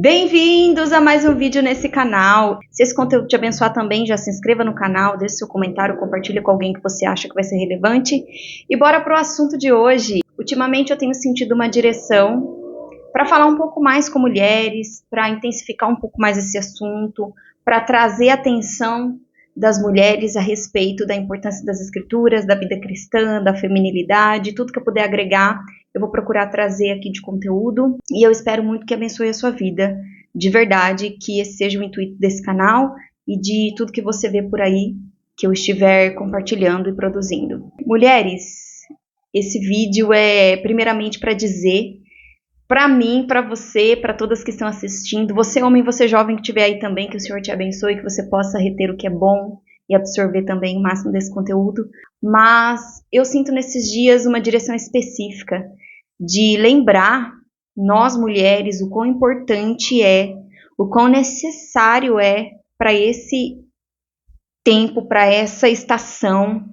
Bem-vindos a mais um vídeo nesse canal. Se esse conteúdo te abençoar também, já se inscreva no canal, deixe seu comentário, compartilhe com alguém que você acha que vai ser relevante. E bora pro assunto de hoje. Ultimamente eu tenho sentido uma direção para falar um pouco mais com mulheres, para intensificar um pouco mais esse assunto, para trazer a atenção das mulheres a respeito da importância das escrituras, da vida cristã, da feminilidade, tudo que eu puder agregar. Eu vou procurar trazer aqui de conteúdo e eu espero muito que abençoe a sua vida, de verdade, que esse seja o intuito desse canal e de tudo que você vê por aí que eu estiver compartilhando e produzindo. Mulheres, esse vídeo é primeiramente para dizer, para mim, para você, para todas que estão assistindo, você homem, você jovem que estiver aí também, que o Senhor te abençoe, que você possa reter o que é bom e absorver também o máximo desse conteúdo. Mas eu sinto nesses dias uma direção específica de lembrar nós mulheres o quão importante é, o quão necessário é para esse tempo, para essa estação,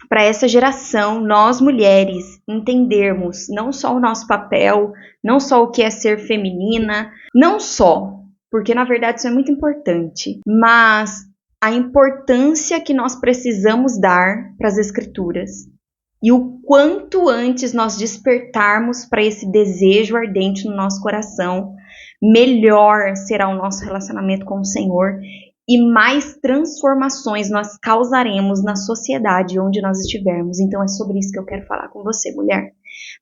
para essa geração, nós mulheres entendermos não só o nosso papel, não só o que é ser feminina, não só, porque na verdade isso é muito importante, mas a importância que nós precisamos dar para as escrituras e o quanto antes nós despertarmos para esse desejo ardente no nosso coração, melhor será o nosso relacionamento com o Senhor e mais transformações nós causaremos na sociedade onde nós estivermos. Então é sobre isso que eu quero falar com você, mulher.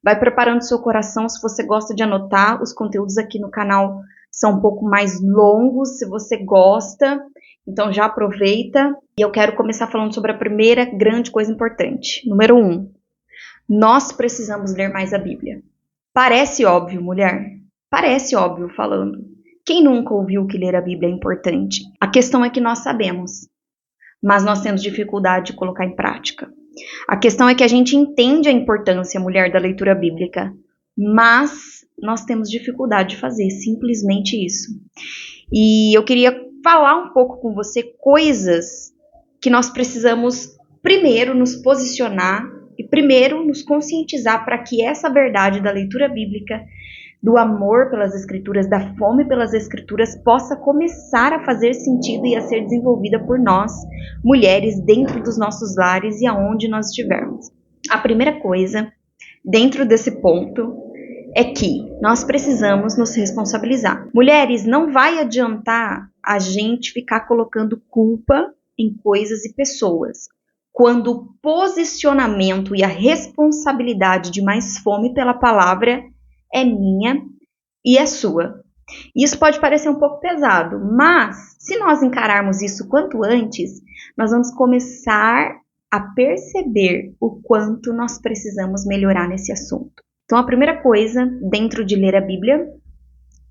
Vai preparando seu coração, se você gosta de anotar, os conteúdos aqui no canal são um pouco mais longos, se você gosta, então já aproveita. E eu quero começar falando sobre a primeira grande coisa importante. Número 1, nós precisamos ler mais a Bíblia. Parece óbvio, mulher? Parece óbvio falando. Quem nunca ouviu que ler a Bíblia é importante? A questão é que nós sabemos, mas nós temos dificuldade de colocar em prática. A questão é que a gente entende a importância, mulher, da leitura bíblica, mas nós temos dificuldade de fazer simplesmente isso. E eu queria falar um pouco com você coisas que nós precisamos primeiro nos posicionar e primeiro nos conscientizar para que essa verdade da leitura bíblica, do amor pelas escrituras, da fome pelas escrituras, possa começar a fazer sentido e a ser desenvolvida por nós, mulheres, dentro dos nossos lares e aonde nós estivermos. A primeira coisa, dentro desse ponto, é que nós precisamos nos responsabilizar. Mulheres, não vai adiantar a gente ficar colocando culpa em coisas e pessoas, quando o posicionamento e a responsabilidade de mais fome pela palavra é minha e é sua. Isso pode parecer um pouco pesado, mas se nós encararmos isso quanto antes, nós vamos começar a perceber o quanto nós precisamos melhorar nesse assunto. Então, a primeira coisa dentro de ler a Bíblia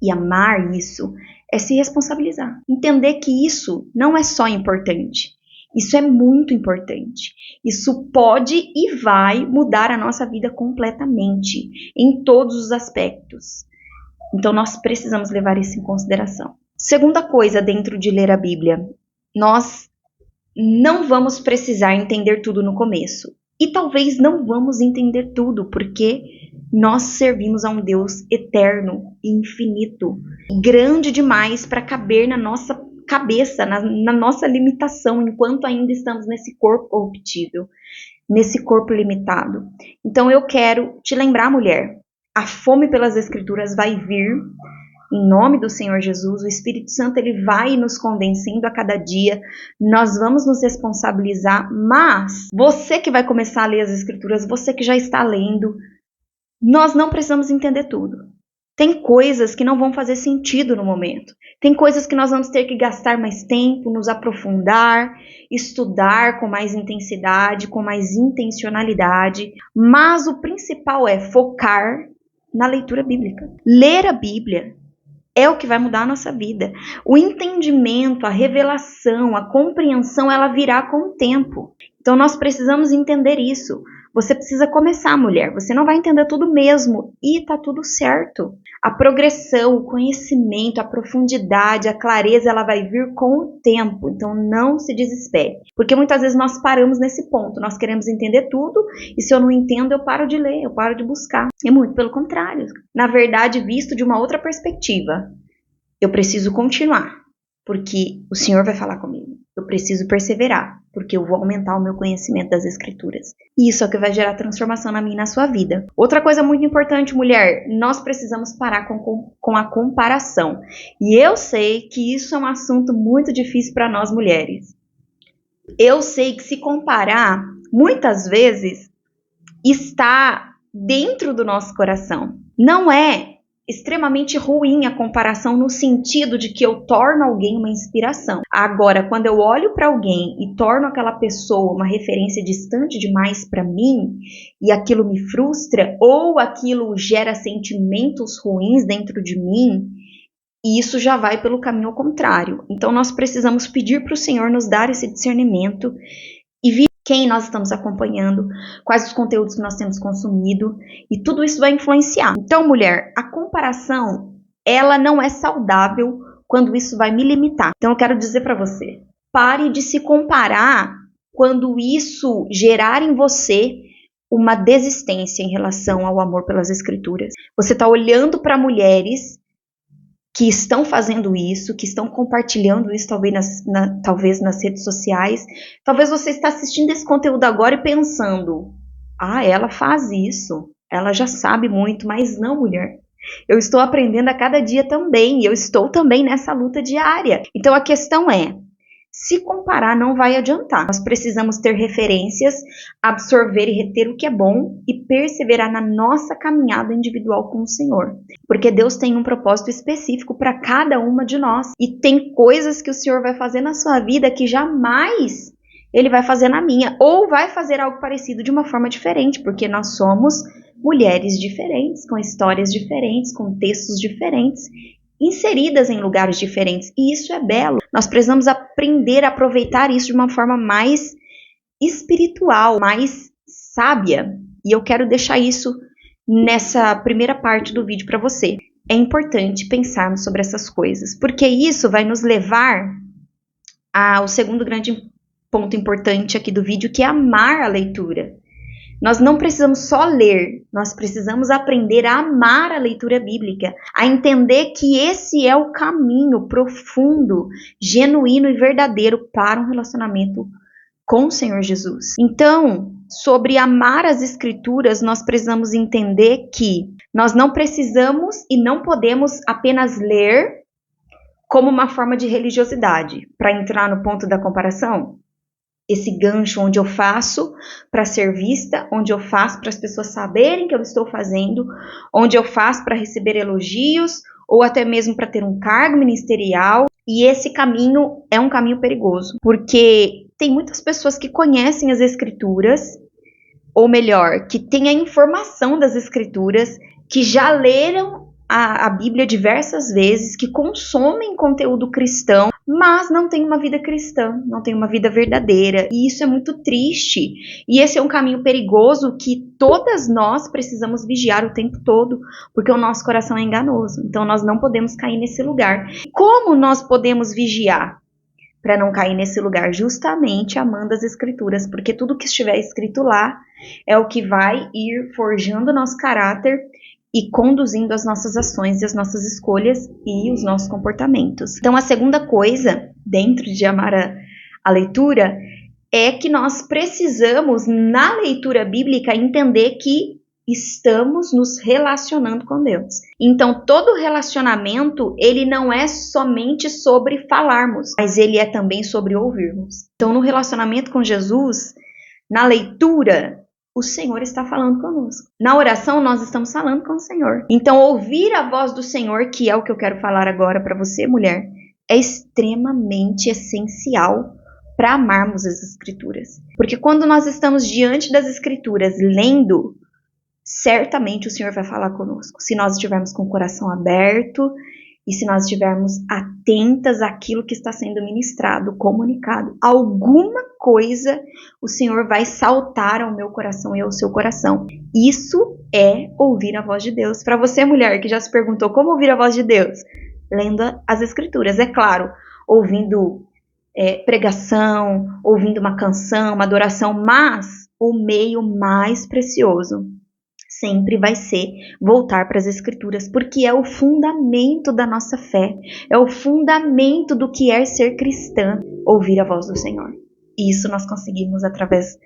e amar isso é se responsabilizar. Entender que isso não é só importante, isso é muito importante. Isso pode e vai mudar a nossa vida completamente, em todos os aspectos. Então, nós precisamos levar isso em consideração. Segunda coisa dentro de ler a Bíblia, nós não vamos precisar entender tudo no começo. E talvez não vamos entender tudo, porque nós servimos a um Deus eterno e infinito, grande demais para caber na nossa cabeça, na nossa limitação, enquanto ainda estamos nesse corpo corruptível, nesse corpo limitado. Então eu quero te lembrar, mulher, a fome pelas escrituras vai vir, em nome do Senhor Jesus, o Espírito Santo ele vai nos convencendo a cada dia, nós vamos nos responsabilizar, mas você que vai começar a ler as escrituras, você que já está lendo, nós não precisamos entender tudo. Tem coisas que não vão fazer sentido no momento. Tem coisas que nós vamos ter que gastar mais tempo, nos aprofundar, estudar com mais intensidade, com mais intencionalidade. Mas o principal é focar na leitura bíblica. Ler a Bíblia é o que vai mudar a nossa vida. O entendimento, a revelação, a compreensão, ela virá com o tempo. Então nós precisamos entender isso. Você precisa começar, mulher. Você não vai entender tudo mesmo. E tá tudo certo. A progressão, o conhecimento, a profundidade, a clareza, ela vai vir com o tempo. Então não se desespere. Porque muitas vezes nós paramos nesse ponto. Nós queremos entender tudo. E se eu não entendo, eu paro de ler, eu paro de buscar. É muito pelo contrário. Na verdade, visto de uma outra perspectiva. eu preciso continuar, porque o Senhor vai falar comigo. Eu preciso perseverar, porque eu vou aumentar o meu conhecimento das Escrituras. E isso é o que vai gerar transformação na minha e na sua vida. Outra coisa muito importante, mulher, nós precisamos parar com a comparação. E eu sei que isso é um assunto muito difícil para nós mulheres. Eu sei que se comparar, muitas vezes, está dentro do nosso coração. Não é extremamente ruim a comparação no sentido de que eu torno alguém uma inspiração. Agora, quando eu olho para alguém e torno aquela pessoa uma referência distante demais para mim e aquilo me frustra ou aquilo gera sentimentos ruins dentro de mim, isso já vai pelo caminho ao contrário. Então, nós precisamos pedir para o Senhor nos dar esse discernimento e ver quem nós estamos acompanhando, quais os conteúdos que nós temos consumido, e tudo isso vai influenciar. Então, mulher, a comparação, ela não é saudável quando isso vai me limitar. Então, eu quero dizer para você, pare de se comparar quando isso gerar em você uma desistência em relação ao amor pelas Escrituras. Você está olhando para mulheres que estão fazendo isso, que estão compartilhando isso talvez nas redes sociais. Talvez você está assistindo esse conteúdo agora e pensando, ela faz isso, ela já sabe muito, mas não, mulher. Eu estou aprendendo a cada dia também, eu estou também nessa luta diária. Então a questão é, se comparar não vai adiantar. Nós precisamos ter referências, absorver e reter o que é bom e perseverar na nossa caminhada individual com o Senhor. Porque Deus tem um propósito específico para cada uma de nós. E tem coisas que o Senhor vai fazer na sua vida que jamais Ele vai fazer na minha. Ou vai fazer algo parecido de uma forma diferente, porque nós somos mulheres diferentes, com histórias diferentes, com textos diferentes, inseridas em lugares diferentes, e isso é belo. Nós precisamos aprender a aproveitar isso de uma forma mais espiritual, mais sábia, e eu quero deixar isso nessa primeira parte do vídeo para você. É importante pensarmos sobre essas coisas, porque isso vai nos levar ao segundo grande ponto importante aqui do vídeo, que é amar a leitura. Nós não precisamos só ler, nós precisamos aprender a amar a leitura bíblica, a entender que esse é o caminho profundo, genuíno e verdadeiro para um relacionamento com o Senhor Jesus. Então, sobre amar as Escrituras, nós precisamos entender que nós não precisamos e não podemos apenas ler como uma forma de religiosidade. Para entrar no ponto da comparação, esse gancho onde eu faço para ser vista, onde eu faço para as pessoas saberem que eu estou fazendo, onde eu faço para receber elogios ou até mesmo para ter um cargo ministerial. E esse caminho é um caminho perigoso, porque tem muitas pessoas que conhecem as Escrituras, ou melhor, que têm a informação das Escrituras, que já leram a Bíblia diversas vezes, que consomem conteúdo cristão, mas não tem uma vida cristã, não tem uma vida verdadeira, e isso é muito triste, e esse é um caminho perigoso que todas nós precisamos vigiar o tempo todo, porque o nosso coração é enganoso, então nós não podemos cair nesse lugar. Como nós podemos vigiar para não cair nesse lugar? Justamente amando as Escrituras, porque tudo que estiver escrito lá é o que vai ir forjando o nosso caráter e conduzindo as nossas ações e as nossas escolhas e os nossos comportamentos. Então, a segunda coisa, dentro de amar a leitura, é que nós precisamos, na leitura bíblica, entender que estamos nos relacionando com Deus. Então, todo relacionamento, ele não é somente sobre falarmos, mas ele é também sobre ouvirmos. Então, no relacionamento com Jesus, na leitura, o Senhor está falando conosco. Na oração, nós estamos falando com o Senhor. Então, ouvir a voz do Senhor, que é o que eu quero falar agora para você, mulher, é extremamente essencial para amarmos as Escrituras. Porque quando nós estamos diante das Escrituras, lendo, certamente o Senhor vai falar conosco. Se nós estivermos com o coração aberto e se nós estivermos atentas àquilo que está sendo ministrado, comunicado, alguma coisa o Senhor vai saltar ao meu coração e ao seu coração. Isso é ouvir a voz de Deus. Para você, mulher, que já se perguntou como ouvir a voz de Deus, lendo as Escrituras, é claro, ouvindo pregação, ouvindo uma canção, uma adoração, mas o meio mais precioso sempre vai ser voltar para as Escrituras, porque é o fundamento da nossa fé, é o fundamento do que é ser cristã, ouvir a voz do Senhor. E isso nós conseguimos através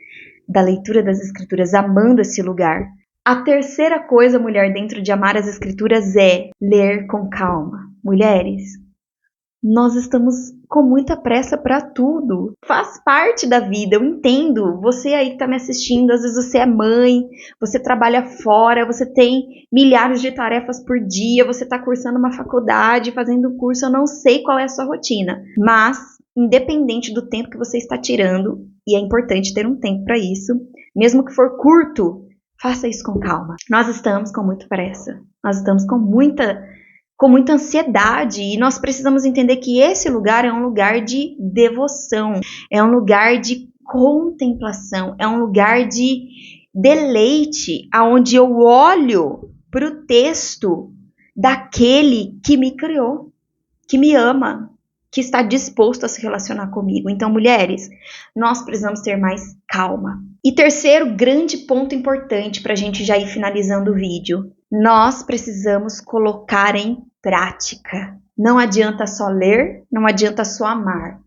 da leitura das Escrituras, amando esse lugar. A terceira coisa, mulher, dentro de amar as Escrituras é ler com calma. Mulheres, nós estamos com muita pressa para tudo. Faz parte da vida, eu entendo. Você aí que está me assistindo, às vezes você é mãe, você trabalha fora, você tem milhares de tarefas por dia, você está cursando uma faculdade, fazendo curso, eu não sei qual é a sua rotina. Mas, independente do tempo que você está tirando, e é importante ter um tempo para isso, mesmo que for curto, faça isso com calma. Nós estamos com muita pressa, nós estamos com muita ansiedade e nós precisamos entender que esse lugar é um lugar de devoção, é um lugar de contemplação, é um lugar de deleite, aonde eu olho para o texto daquele que me criou, que me ama, que está disposto a se relacionar comigo. Então, mulheres, nós precisamos ter mais calma. E terceiro grande ponto importante para a gente já ir finalizando o vídeo, nós precisamos colocar em prática. Não adianta só ler, não adianta só amar.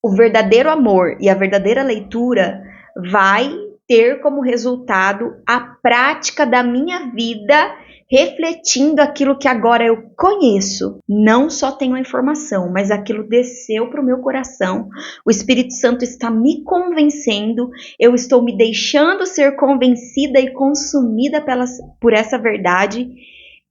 O verdadeiro amor e a verdadeira leitura vai ter como resultado a prática da minha vida, refletindo aquilo que agora eu conheço. Não só tenho a informação, mas aquilo desceu para o meu coração. O Espírito Santo está me convencendo, eu estou me deixando ser convencida e consumida por essa verdade,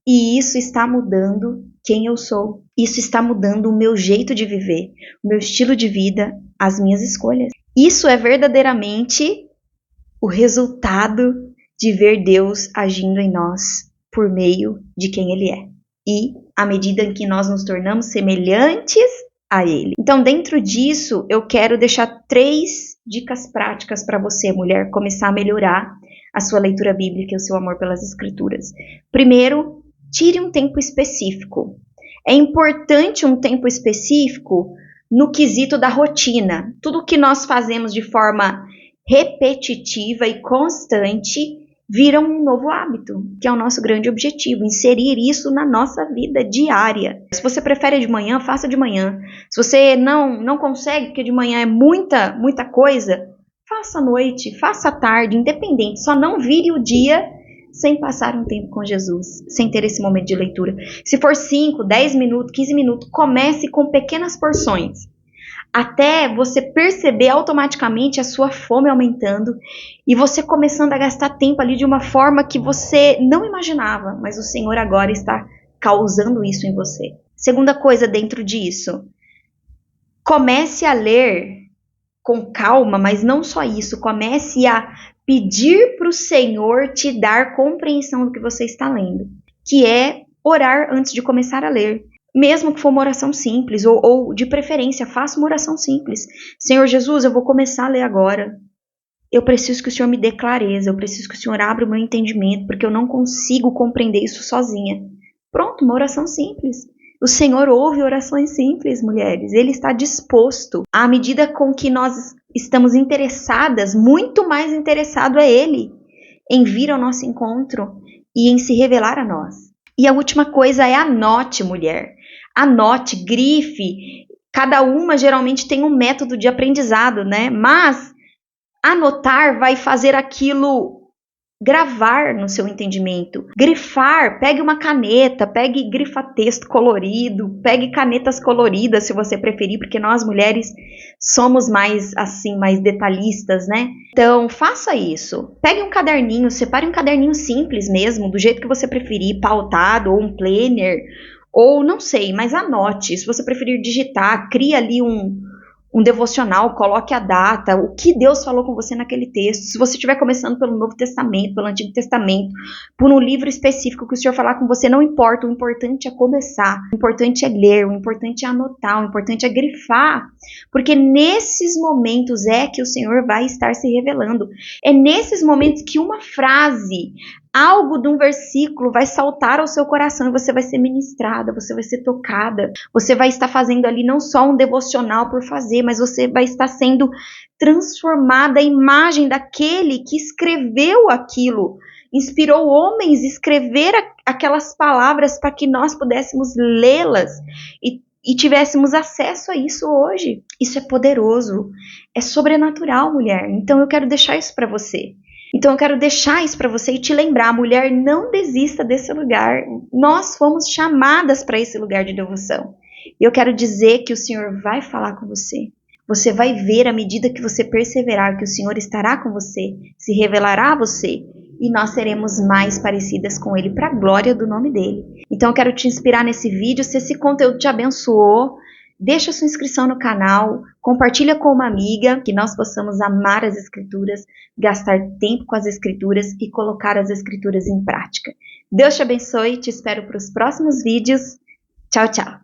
e isso está mudando quem eu sou. Isso está mudando o meu jeito de viver, o meu estilo de vida, as minhas escolhas. Isso é verdadeiramente o resultado de ver Deus agindo em nós por meio de quem Ele é. E à medida em que nós nos tornamos semelhantes a Ele. Então, dentro disso, eu quero deixar 3 dicas práticas para você, mulher, começar a melhorar a sua leitura bíblica e o seu amor pelas Escrituras. Primeiro, tire um tempo específico. É importante um tempo específico no quesito da rotina. Tudo que nós fazemos de forma repetitiva e constante vira um novo hábito, que é o nosso grande objetivo, inserir isso na nossa vida diária. Se você prefere de manhã, faça de manhã. Se você não consegue, porque de manhã é muita coisa, faça à noite, faça à tarde, independente. Só não vire o dia sem passar um tempo com Jesus, sem ter esse momento de leitura. Se for 5, 10 minutos, 15 minutos, comece com pequenas porções, até você perceber automaticamente a sua fome aumentando e você começando a gastar tempo ali de uma forma que você não imaginava, mas o Senhor agora está causando isso em você. Segunda coisa dentro disso, comece a ler com calma, mas não só isso, comece a pedir para o Senhor te dar compreensão do que você está lendo, que é orar antes de começar a ler. Mesmo que for uma oração simples, ou de preferência, faça uma oração simples. Senhor Jesus, eu vou começar a ler agora. Eu preciso que o Senhor me dê clareza, eu preciso que o Senhor abra o meu entendimento, porque eu não consigo compreender isso sozinha. Pronto, uma oração simples. O Senhor ouve orações simples, mulheres. Ele está disposto, à medida com que nós estamos interessadas, muito mais interessado é Ele em vir ao nosso encontro e em se revelar a nós. E a última coisa é anote, mulher. Anote, grife. Cada uma geralmente tem um método de aprendizado, né? Mas anotar vai fazer aquilo gravar no seu entendimento. Grifar, pegue uma caneta, pegue grifa-texto colorido, pegue canetas coloridas se você preferir, porque nós mulheres somos mais assim, mais detalhistas, né? Então, faça isso. Pegue um caderninho, separe um caderninho simples mesmo, do jeito que você preferir, pautado ou um planner, ou não sei, mas anote. Se você preferir digitar, crie ali um devocional, coloque a data, o que Deus falou com você naquele texto. Se você estiver começando pelo Novo Testamento, pelo Antigo Testamento, por um livro específico que o Senhor falar com você, não importa, o importante é começar, o importante é ler, o importante é anotar, o importante é grifar, porque nesses momentos é que o Senhor vai estar se revelando. É nesses momentos que uma frase, algo de um versículo vai saltar ao seu coração e você vai ser ministrada, você vai ser tocada, você vai estar fazendo ali não só um devocional por fazer, mas você vai estar sendo transformada à imagem daquele que escreveu aquilo, inspirou homens a escrever aquelas palavras para que nós pudéssemos lê-las e tivéssemos acesso a isso hoje. Isso é poderoso, é sobrenatural, mulher. Então eu quero deixar isso para você. Então eu quero deixar isso para você e te lembrar, mulher, não desista desse lugar. Nós fomos chamadas para esse lugar de devoção. E eu quero dizer que o Senhor vai falar com você. Você vai ver à medida que você perseverar que o Senhor estará com você, se revelará a você. E nós seremos mais parecidas com Ele para a glória do nome dEle. Então eu quero te inspirar nesse vídeo. Se esse conteúdo te abençoou, deixa sua inscrição no canal, compartilha com uma amiga, que nós possamos amar as Escrituras, gastar tempo com as Escrituras e colocar as Escrituras em prática. Deus te abençoe, te espero para os próximos vídeos. Tchau, tchau!